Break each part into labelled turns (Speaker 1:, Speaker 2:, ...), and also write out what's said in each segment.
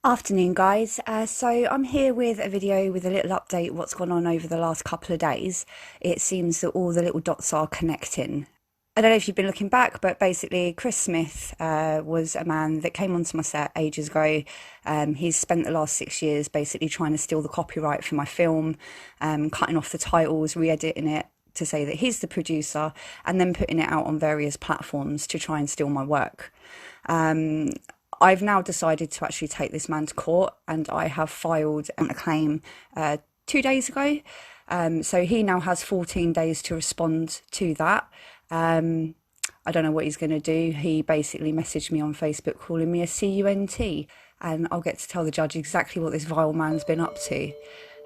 Speaker 1: Afternoon, guys. So I'm here with a video with a little update what's gone on over the last couple of days. It seems that all the little dots are connecting. I don't know if you've been looking back, but basically Chris Smith was a man that came onto my set ages ago. He's spent the last 6 years basically trying to steal the copyright for my film, cutting off the titles, re-editing it to say that he's the producer, and then putting it out on various platforms to try and steal my work. I've now decided to actually take this man to court, and I have filed a claim 2 days ago. So he now has 14 days to respond to that. I don't know what he's going to do. He basically messaged me on Facebook calling me a cunt, and I'll get to tell the judge exactly what this vile man's been up to.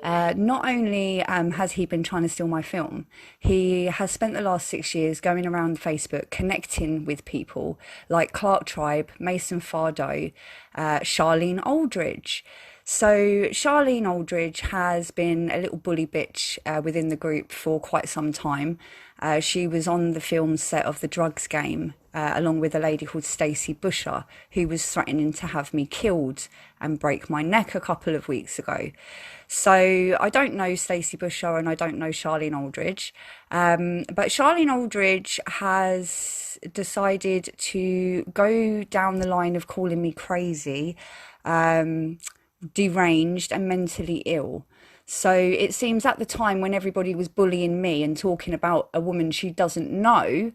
Speaker 1: Not only has he been trying to steal my film, he has spent the last 6 years going around Facebook connecting with people like Clark Tribe, Mason Fardo, Charlene Aldridge. So Charlene Aldridge has been a little bully bitch within the group for quite some time. She was on the film set of The Drugs Game, along with a lady called Stacey Busher, who was threatening to have me killed and break my neck a couple of weeks ago. So I don't know Stacey Busher and I don't know Charlene Aldridge, but Charlene Aldridge has decided to go down the line of calling me crazy, deranged and mentally ill. So it seems at the time when everybody was bullying me and talking about a woman she doesn't know,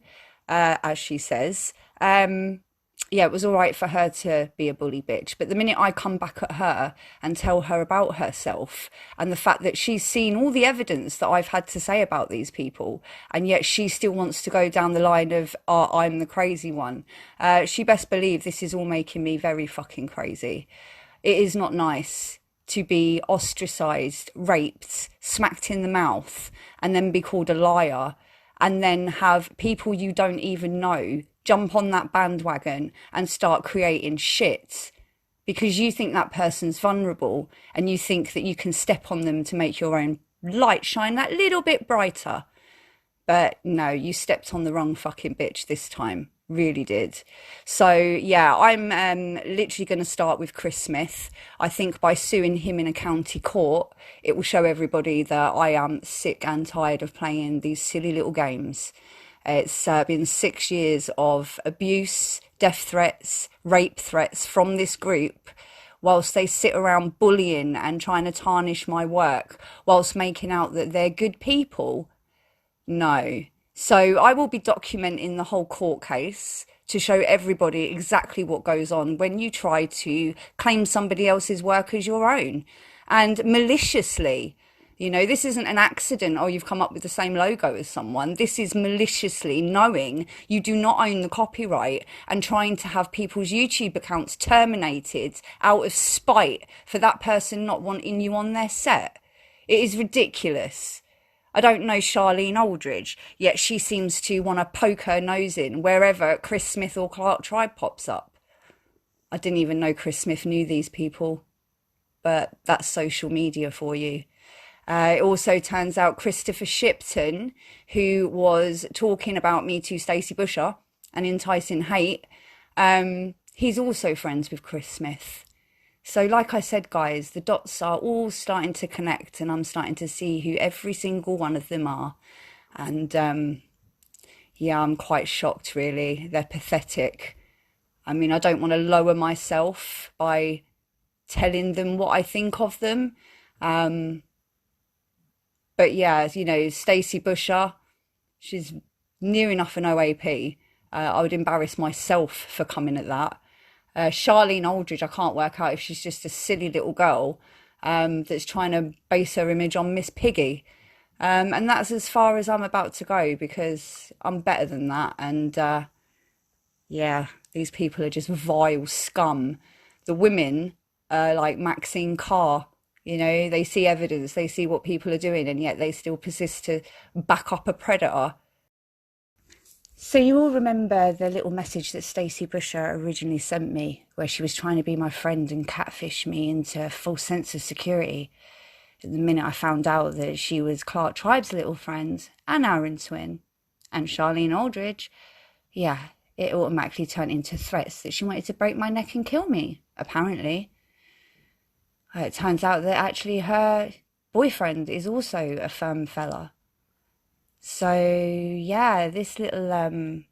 Speaker 1: as she says, yeah, it was all right for her to be a bully bitch. But the minute I come back at her and tell her about herself and the fact that she's seen all the evidence that I've had to say about these people, and yet she still wants to go down the line of, oh, I'm the crazy one, she best believe this is all making me very fucking crazy. It is not nice to be ostracized, raped, smacked in the mouth, and then be called a liar, and then have people you don't even know jump on that bandwagon and start creating shit because you think that person's vulnerable and you think that you can step on them to make your own light shine that little bit brighter. But no, you stepped on the wrong fucking bitch this time. Really did. So yeah, I'm literally going to start with Chris Smith. I think by suing him in a county court, it will show everybody that I am sick and tired of playing these silly little games. It's been 6 years of abuse, death threats, rape threats from this group, whilst they sit around bullying and trying to tarnish my work, whilst making out that they're good people. No. So I will be documenting the whole court case to show everybody exactly what goes on when you try to claim somebody else's work as your own, and maliciously. You know, this isn't an accident or you've come up with the same logo as someone. This is maliciously knowing you do not own the copyright and trying to have people's YouTube accounts terminated out of spite for that person not wanting you on their set. It is ridiculous. I don't know Charlene Aldridge, yet she seems to want to poke her nose in wherever Chris Smith or Clark Tribe pops up. I didn't even know Chris Smith knew these people, but that's social media for you. It also turns out Christopher Shipton, who was talking about me to Stacey Busher and enticing hate, he's also friends with Chris Smith. So like I said, guys, the dots are all starting to connect and I'm starting to see who every single one of them are. And yeah, I'm quite shocked, really. They're pathetic. I mean, I don't want to lower myself by telling them what I think of them. But yeah, you know, Stacey Busher, she's near enough an OAP. I would embarrass myself for coming at that. Charlene Aldridge, I can't work out if she's just a silly little girl that's trying to base her image on Miss Piggy. And that's as far as I'm about to go because I'm better than that. And yeah, these people are just vile scum. The women, like Maxine Carr, you know, they see evidence, they see what people are doing, and yet they still persist to back up a predator. So you all remember the little message that Stacey Busher originally sent me, where she was trying to be my friend and catfish me into a false sense of security. The minute I found out that she was Clark Tribe's little friend and Aaron twin and Charlene Aldridge, yeah, it automatically turned into threats that she wanted to break my neck and kill me, apparently. It turns out that actually her boyfriend is also a firm fella. So yeah, this little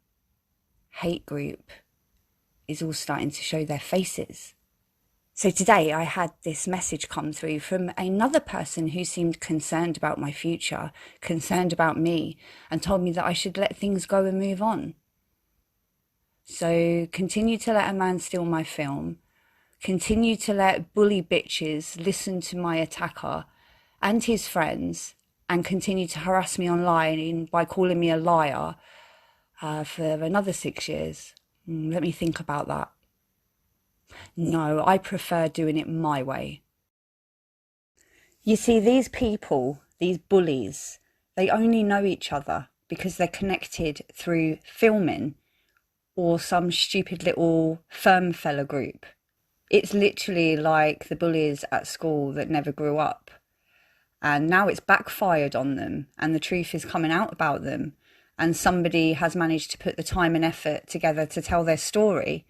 Speaker 1: hate group is all starting to show their faces. So today I had this message come through from another person who seemed concerned about my future, concerned about me, and told me that I should let things go and move on. So continue to let a man steal my film, continue to let bully bitches listen to my attacker and his friends, and continue to harass me online by calling me a liar for another 6 years. Let me think about that. No, I prefer doing it my way. You see, these people, these bullies, they only know each other because they're connected through filming or some stupid little firm fella group. It's literally like the bullies at school that never grew up. And now it's backfired on them and the truth is coming out about them. And somebody has managed to put the time and effort together to tell their story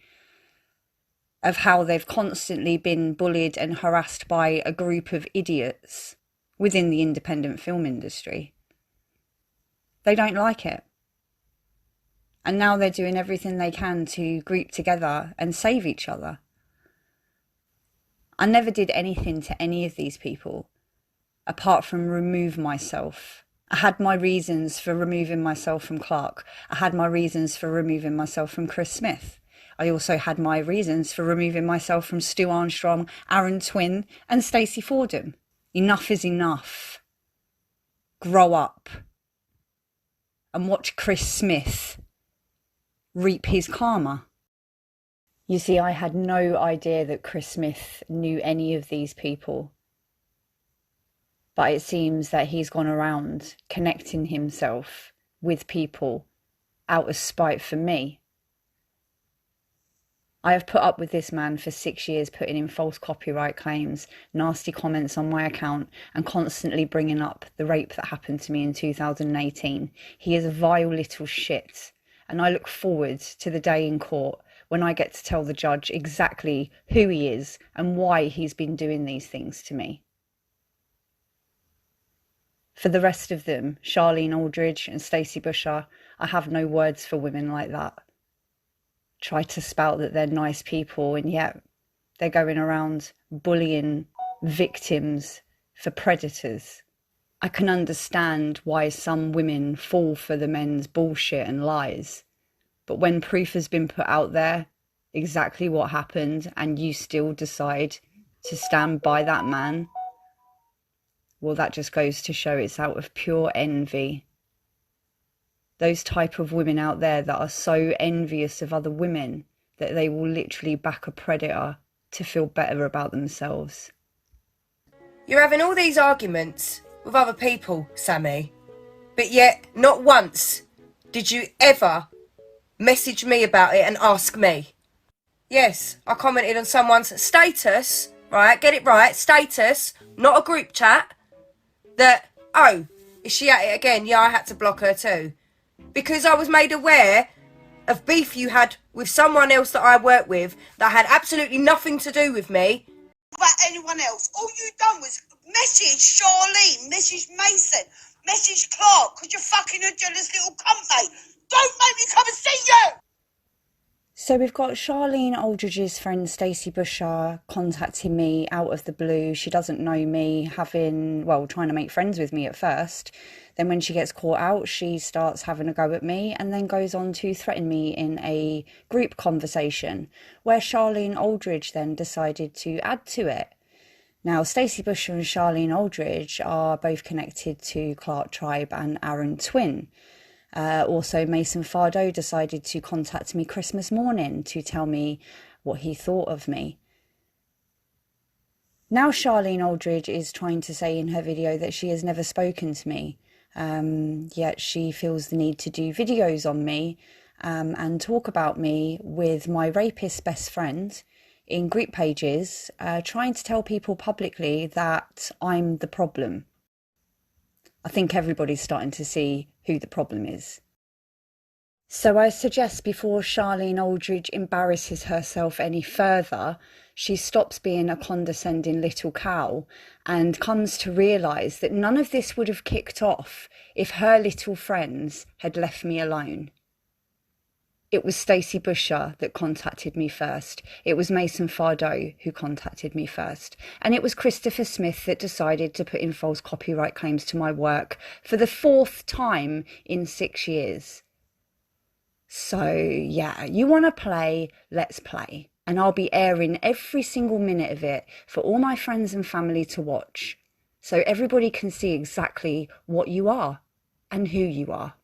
Speaker 1: of how they've constantly been bullied and harassed by a group of idiots within the independent film industry. They don't like it. And now they're doing everything they can to group together and save each other. I never did anything to any of these people apart from remove myself. I had my reasons for removing myself from Clark. I had my reasons for removing myself from Chris Smith. I also had my reasons for removing myself from Stu Armstrong, Aaron Twin, and Stacey Fordham. Enough is enough. Grow up and watch Chris Smith reap his karma. You see, I had no idea that Chris Smith knew any of these people. But it seems that he's gone around connecting himself with people out of spite for me. I have put up with this man for 6 years, putting in false copyright claims, nasty comments on my account, and constantly bringing up the rape that happened to me in 2018. He is a vile little shit, and I look forward to the day in court when I get to tell the judge exactly who he is and why he's been doing these things to me. For the rest of them, Charlene Aldridge and Stacey Busher, I have no words for women like that. Try to spout that they're nice people, and yet they're going around bullying victims for predators. I can understand why some women fall for the men's bullshit and lies, but when proof has been put out there, exactly what happened, and you still decide to stand by that man, well, that just goes to show it's out of pure envy. Those type of women out there that are so envious of other women that they will literally back a predator to feel better about themselves.
Speaker 2: You're having all these arguments with other people, Sammy, but yet not once did you ever message me about it and ask me. Yes, I commented on someone's status, right, get it right, status, not a group chat, that, oh, is she at it again? Yeah, I had to block her too. Because I was made aware of beef you had with someone else that I work with that had absolutely nothing to do with me.
Speaker 3: About anyone else. All you done was message Charlene, message Mason, message Clark, because you're fucking a jealous little cunt, mate. Don't make me come and see you!
Speaker 1: So we've got Charlene Aldridge's friend Stacey Busher contacting me out of the blue. She doesn't know me, trying to make friends with me at first. Then when she gets caught out, she starts having a go at me and then goes on to threaten me in a group conversation where Charlene Aldridge then decided to add to it. Now, Stacey Busher and Charlene Aldridge are both connected to Clark Tribe and Aaron Twin. Also, Mason Fardo decided to contact me Christmas morning to tell me what he thought of me. Now Charlene Aldridge is trying to say in her video that she has never spoken to me, yet she feels the need to do videos on me and talk about me with my rapist best friend in group pages, trying to tell people publicly that I'm the problem. I think everybody's starting to see who the problem is. So I suggest before Charlene Aldridge embarrasses herself any further, she stops being a condescending little cow and comes to realise that none of this would have kicked off if her little friends had left me alone. It was Stacey Busher that contacted me first. It was Mason Fardeau who contacted me first. And it was Christopher Smith that decided to put in false copyright claims to my work for the 4th time in 6 years. So, yeah, you want to play, let's play. And I'll be airing every single minute of it for all my friends and family to watch. So everybody can see exactly what you are and who you are.